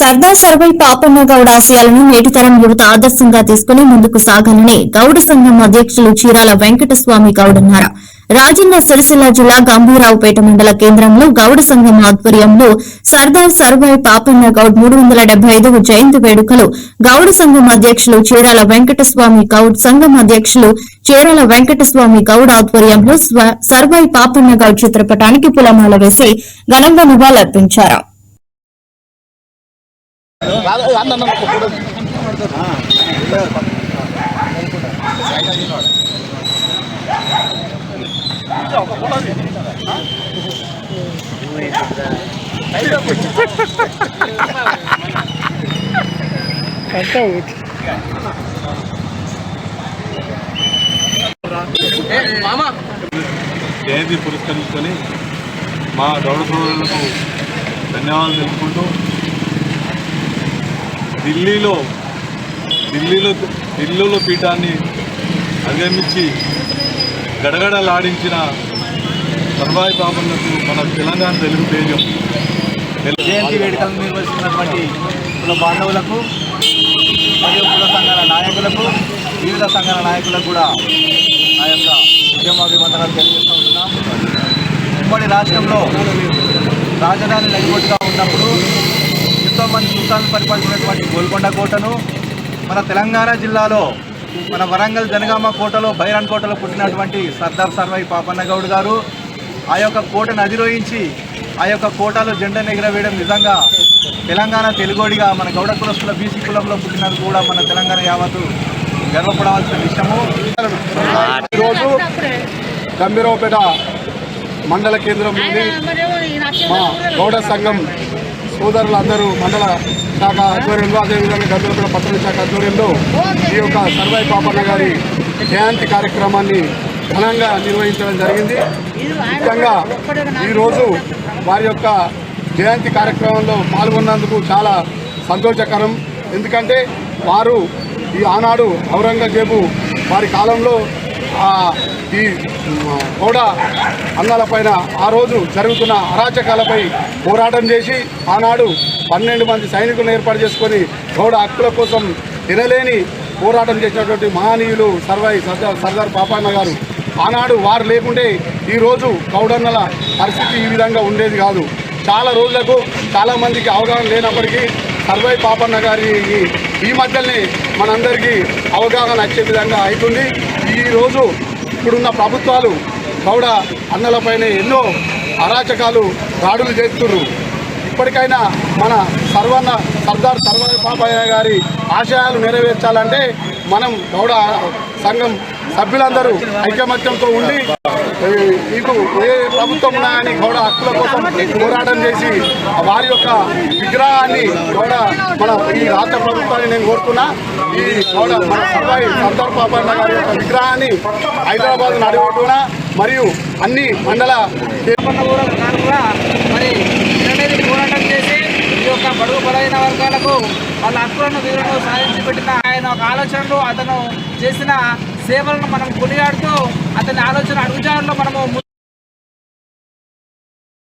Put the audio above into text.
సర్దార్ సర్వై పాపన్న గౌడ ఆశయాలను నేటితరం యువత ఆదర్శంగా తీసుకుని ముందుకు సాగాలని గౌడ సంఘం అధ్యక్షులు చీరాల వెంకటస్వామి గౌడ్ అన్నారు. రాజన్న సిరిసిల్ల జిల్లా గంభీరావుపేట మండల కేంద్రంలో గౌడ సంఘం ఆధ్వర్యంలో సర్దార్ సర్వై పాపన్న గౌడ్ 375వ జయంతి వేడుకలు గౌడ సంఘం అధ్యక్షులు చీరాల వెంకటస్వామి గౌడ్ సంఘం అధ్యక్షులు చీరాల వెంకటస్వామి గౌడ్ ఆధ్వర్యంలో సర్వై పాపన్న గౌడ్ చిత్రపటానికి పూలమాల వేసి ఘనంగా నివాళులర్పించారు. జయంతి పురస్కరించుకొని మా గౌడ సోదరులకు ధన్యవాదాలు తెలుపుకుంటూ ఢిల్లీలో పీఠాన్ని అధిగమించి గడగడలాడించిన సర్వాయి పాపన్నకు మన తెలంగాణ తెలుగు తేజం. జయంతి వేడుకలను నిర్వహిస్తున్నటువంటి కుల బాంధవులకు మరియు కుల సంఘాల నాయకులకు వివిధ సంఘాల నాయకులకు కూడా ఆ యొక్క ఉద్యమాభివందనాలు తెలియజేస్తూ ఉంటున్నాం. ఉమ్మడి రాష్ట్రంలో రాజధాని నడిబొట్టుగా ఉన్నప్పుడు ఎంతోమంది సుల్తాన్లు పరిపాలించినటువంటి గోల్కొండ కోటను మన తెలంగాణ జిల్లాలో మన వరంగల్ జనగామ కోటలో బైరాన్ కోటలో పుట్టినటువంటి సర్దార్ సర్వై పాపన్న గౌడ్ గారు ఆ యొక్క కోటను అధిరోహించి ఆ యొక్క కోటలో జెండా ఎగరవేయడం నిజంగా తెలంగాణ తెలుగోడిగా మన గౌడ కులస్తుల బీసీ కులంలో పుట్టినందుకు కూడా మన తెలంగాణ యావత్తు గర్వపడవలసిన విషయము. ఈరోజు గంభీరావుపేట మండల కేంద్రంలోని మా గౌడ సంఘం సోదరులందరూ మండల శాఖ ఆధ్వర్యంలో అదేవిధంగా గంభీరావుపేట పట్టణ శాఖ ఆధ్వర్యంలో ఈ యొక్క సర్వై పాపన్న గారి జయంతి కార్యక్రమాన్ని ఘనంగా నిర్వహించడం జరిగింది. ముఖ్యంగా ఈరోజు వారి యొక్క జయంతి కార్యక్రమంలో పాల్గొన్నందుకు చాలా సంతోషకరం. ఎందుకంటే వారు ఈ ఆనాడు ఔరంగజేబు వారి కాలంలో ఈ గౌడ అన్నాలపైన ఆ రోజు జరుగుతున్న అరాచకాలపై పోరాటం చేసి ఆనాడు 12 మంది సైనికులను ఏర్పాటు చేసుకొని గౌడ హక్కుల కోసం తినలేని పోరాటం చేసినటువంటి మహనీయులు సర్దార్ పాపన్న గారు. ఆనాడు వారు లేకుంటే ఈరోజు గౌడన్నల పరిస్థితి ఈ విధంగా ఉండేది కాదు. చాలా రోజులకు చాలామందికి అవగాహన లేనప్పటికీ సర్వై పాపన్న గారి ఈ మధ్యనే మనందరికీ అవగాహన వచ్చే విధంగా అవుతుంది. ఈరోజు ఇప్పుడున్న ప్రభుత్వాలు గౌడ అన్నలపైనే ఎన్నో అరాచకాలు దాడులు చేస్తున్నారు. ఇప్పటికైనా మన సర్దార్ సర్వై పాపన్న గారి ఆశయాలు నెరవేర్చాలంటే మనం గౌడ సంఘం సభ్యులందరూ ఐకమత్యంతో ఉండి మీకు ఏ ప్రభుత్వం ఉన్నాయని గౌడ హక్కుల కోసం పోరాటం చేసి వారి యొక్క విగ్రహాన్ని గౌడ మన ఈ రాష్ట్ర ప్రభుత్వాన్ని నేను కోరుతున్నా. ఈ గౌడ మన సర్దార్ పాపన్న గారి యొక్క విగ్రహాన్ని హైదరాబాద్ నడిబొట్టున మరియు అన్ని మండల మరి పోరాటం చేసి ఈ యొక్క బడుగు బలైన వర్గాలకు వాళ్ళ హక్కులను వివరణను సాధించి పెట్టిన ఆయన ఒక ఆలోచనలు అతను చేసిన సేవలను మనం కొనియాడుతూ అతని ఆలోచన అడుగుజాడలో మనము